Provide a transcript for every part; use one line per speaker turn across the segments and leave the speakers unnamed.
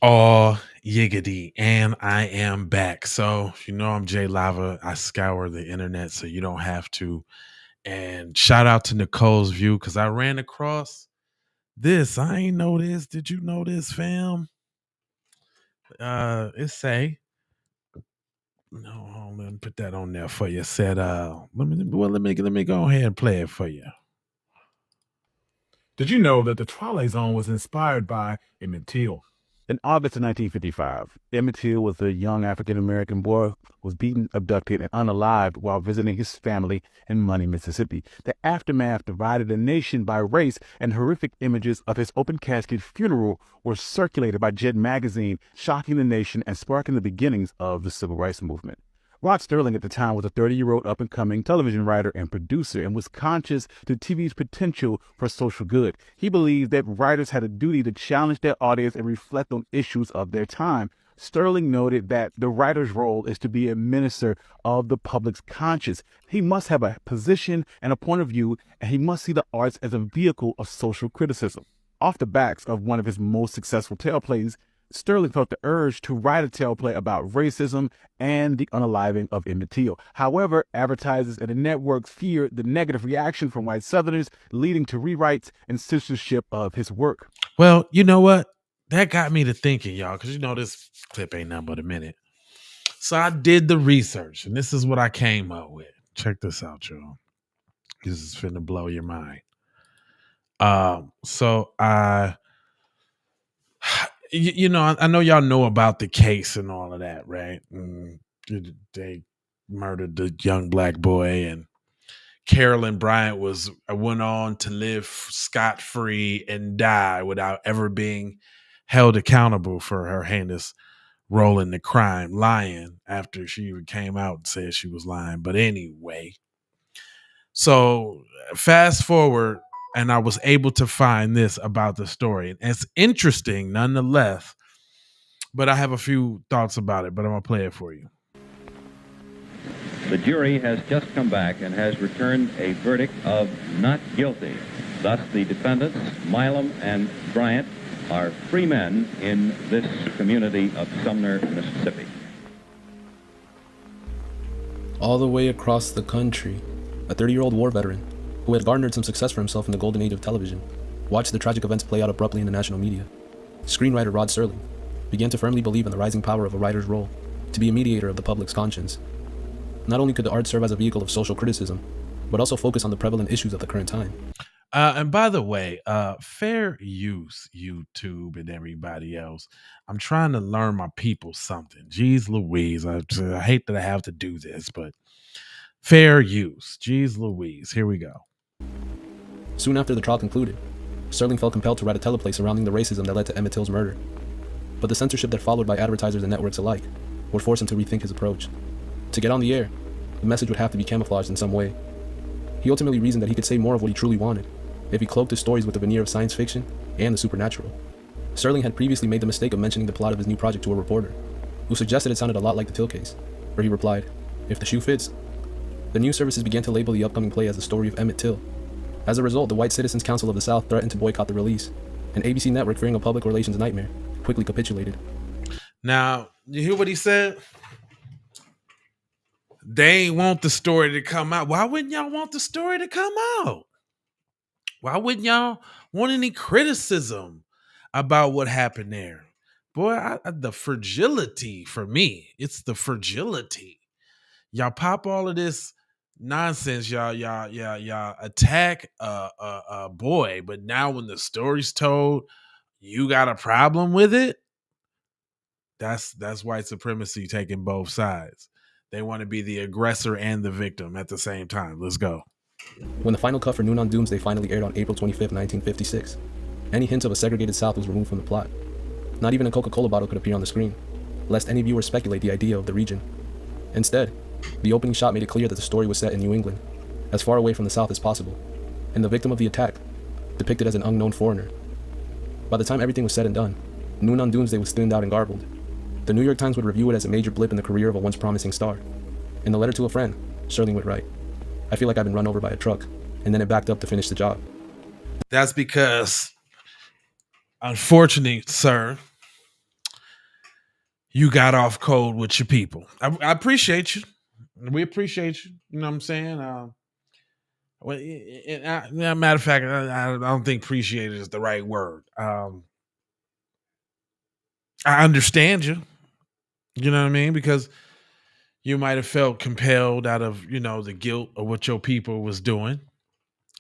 Oh, yiggity. And I am back. So, I'm Jay Lava. I scour the internet so you don't have to. And shout out to Nicole's View because I ran across this. I ain't know this. Did you know this, fam? It say, no, hold on, put that on there for you. It said, let me go ahead and play it for you.
Did you know that the Twilight Zone was inspired by Emmett Till?
In August of 1955, Emmett Till was a young African-American boy who was beaten, abducted, and unalived while visiting his family in Money, Mississippi. The aftermath divided the nation by race, and horrific images of his open casket funeral were circulated by Jet magazine, shocking the nation and sparking the beginnings of the Civil Rights Movement. Rod Serling at the time was a 30-year-old up-and-coming television writer and producer and was conscious to TV's potential for social good. He believed that writers had a duty to challenge their audience and reflect on issues of their time. Sterling noted that the writer's role is to be a minister of the public's conscience. He must have a position and a point of view, and he must see the arts as a vehicle of social criticism. Off the backs of one of his most successful teleplays, Sterling felt the urge to write a teleplay about racism and the unaliving of Emmett Till. However, advertisers and the networks feared the negative reaction from white Southerners, leading to rewrites and censorship of his work.
Well, you know what? That got me to thinking, y'all, because this clip ain't nothing but a minute. So I did the research, and this is what I came up with. Check this out, y'all. This is finna blow your mind. So I know y'all know about the case and all of that, right? They murdered the young black boy, and Carolyn Bryant went on to live scot free and die without ever being held accountable for her heinous role in the crime, lying after she came out and said she was lying. But anyway, so fast forward, and I was able to find this about the story. And it's interesting nonetheless, but I have a few thoughts about it, but I'm going to play it for you.
The jury has just come back and has returned a verdict of not guilty. Thus, the defendants, Milam and Bryant, are free men in this community of Sumner, Mississippi.
All the way across the country, a 30-year-old war veteran who had garnered some success for himself in the golden age of television watched the tragic events play out abruptly in the national media. Screenwriter Rod Serling began to firmly believe in the rising power of a writer's role to be a mediator of the public's conscience. Not only could the art serve as a vehicle of social criticism, but also focus on the prevalent issues of the current time.
And by the way, fair use, YouTube and everybody else. I'm trying to learn my people something. Jeez Louise. I hate that I have to do this, but fair use. Jeez Louise. Here we go.
Soon after the trial concluded, Serling felt compelled to write a teleplay surrounding the racism that led to Emmett Till's murder. But the censorship that followed by advertisers and networks alike would force him to rethink his approach. To get on the air, the message would have to be camouflaged in some way. He ultimately reasoned that he could say more of what he truly wanted if he cloaked his stories with the veneer of science fiction and the supernatural. Serling had previously made the mistake of mentioning the plot of his new project to a reporter, who suggested it sounded a lot like the Till case, where he replied, "If the shoe fits." The news services began to label the upcoming play as the story of Emmett Till. As a result, the White Citizens Council of the South threatened to boycott the release, and ABC Network, fearing a public relations nightmare, quickly capitulated.
Now, you hear what he said? They ain't want the story to come out. Why wouldn't y'all want the story to come out? Why wouldn't y'all want any criticism about what happened there? Boy, the fragility for me, it's the fragility. Y'all pop all of this nonsense. Y'all attack a boy, but now when the story's told, you got a problem with it. That's white supremacy taking both sides. They want to be the aggressor and the victim at the same time. Let's go.
When the final cut for Noon on Doomsday finally aired on April 25, 1956, any hint of a segregated South was removed from the plot. Not even a Coca-Cola bottle could appear on the screen, lest any viewer speculate the idea of the region. Instead, the opening shot made it clear that the story was set in New England, as far away from the South as possible, and the victim of the attack depicted as an unknown foreigner. By the time everything was said and done, Noon on Doomsday was thinned out and garbled. The New York Times would review it as a major blip in the career of a once promising star. In a letter to a friend, Serling would write, "I feel like I've been run over by a truck," and then it backed up to finish the job.
That's because, unfortunately, sir, you got off cold with your people. I appreciate you. We appreciate you. You know what I'm saying? Matter of fact, I don't think appreciate is the right word. I understand you. You know what I mean? Because you might have felt compelled out of, the guilt of what your people was doing.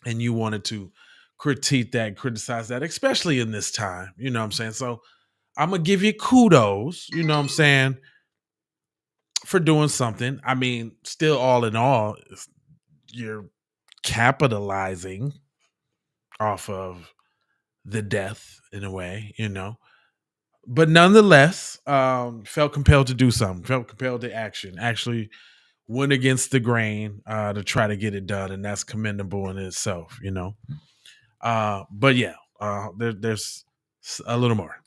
And you wanted to criticize that, especially in this time. You know what I'm saying? So I'm going to give you kudos, you know what I'm saying, for doing something. I mean, still all in all, you're capitalizing off of the death in a way, but nonetheless, felt compelled to do something, felt compelled to actually went against the grain to try to get it done. And that's commendable in itself, but yeah, there's a little more.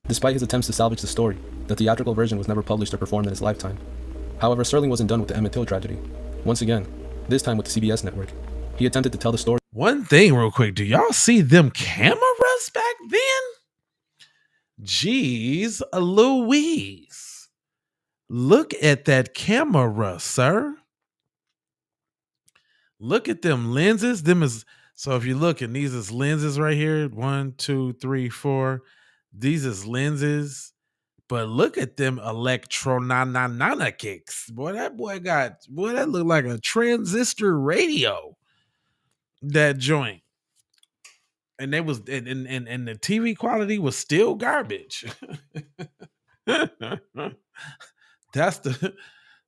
Despite his attempts to salvage the story, the theatrical version was never published or performed in his lifetime. However, Serling wasn't done with the Emmett Till tragedy. Once again, this time with the CBS network, he attempted to tell the story.
One thing real quick, do y'all see them cameras back then? Jeez Louise. Look at that camera, sir. Look at them lenses. So if you look, and these is lenses right here. 1, 2, 3, 4. These is lenses. But look at them electronana kicks. Boy, that looked like a transistor radio. That joint. And they was and the TV quality was still garbage. That's the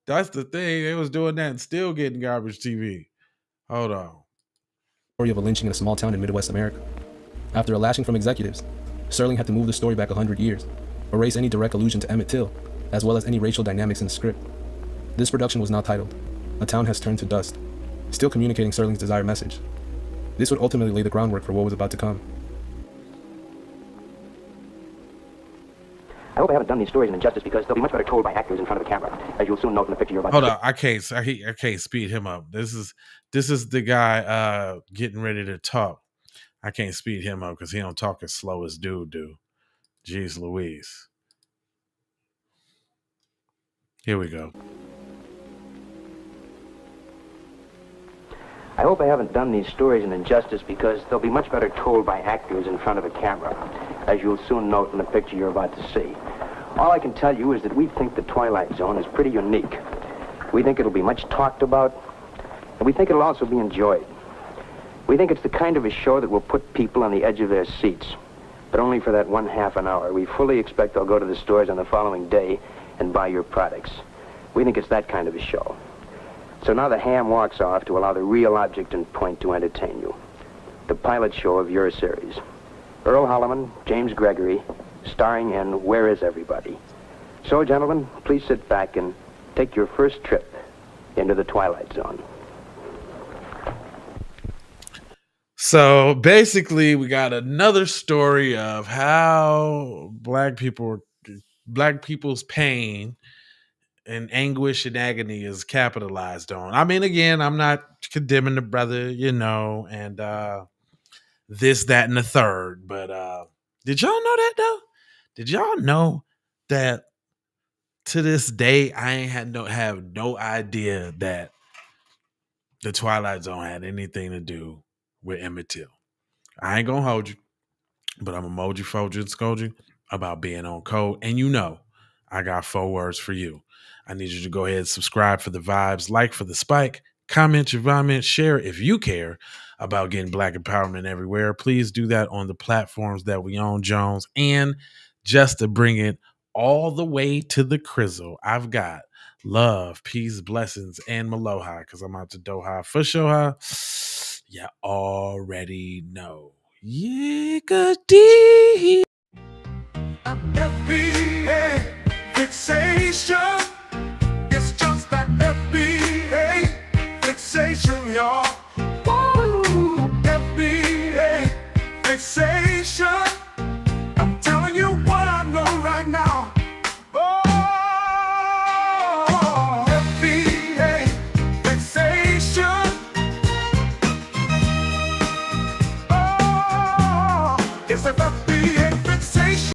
thing. They was doing that and still getting garbage TV. Hold on.
Story of a lynching in a small town in Midwest America. After a lashing from executives, Serling had to move the story back 100 years, erase any direct allusion to Emmett Till, as well as any racial dynamics in the script. This production was now titled, A Town Has Turned to Dust, still communicating Serling's desired message. This would ultimately lay the groundwork for what was about to come.
I hope I haven't done these stories an injustice because they'll be much better told by actors in front of the camera, as you'll soon note in the picture you're about
Hold
to
on, I can't speed him up. This is the guy getting ready to talk. I can't speed him up because he don't talk as slow as dude do. Jeez Louise. Here we go.
I hope I haven't done these stories an injustice because they'll be much better told by actors in front of a camera, as you'll soon note in the picture you're about to see. All I can tell you is that we think the Twilight Zone is pretty unique. We think it'll be much talked about, and we think it'll also be enjoyed. We think it's the kind of a show that will put people on the edge of their seats, but only for that 1/2 an hour. We fully expect they'll go to the stores on the following day and buy your products. We think it's that kind of a show. So now the ham walks off to allow the real object and point to entertain you. The pilot show of your series. Earl Holliman, James Gregory, starring in Where Is Everybody? So, gentlemen, please sit back and take your first trip into the Twilight Zone.
So basically, we got another story of how black people's pain and anguish and agony is capitalized on. I mean, again, I'm not condemning the brother, and this, that, and the third. But did y'all know that though? Did y'all know that to this day I have no idea that the Twilight Zone had anything to do with Emmett Till? I ain't gonna hold you, but I'm emoji, fold you, and scold you about being on code. And I got 4 words for you. I need you to go ahead and subscribe for the vibes, like for the spike, comment your comment, share if you care about getting black empowerment everywhere. Please do that on the platforms that we own, Jones. And just to bring it all the way to the crizzle, I've got love, peace, blessings, and maloha, because I'm out to Doha for Shoha. You already know. Yeah, good.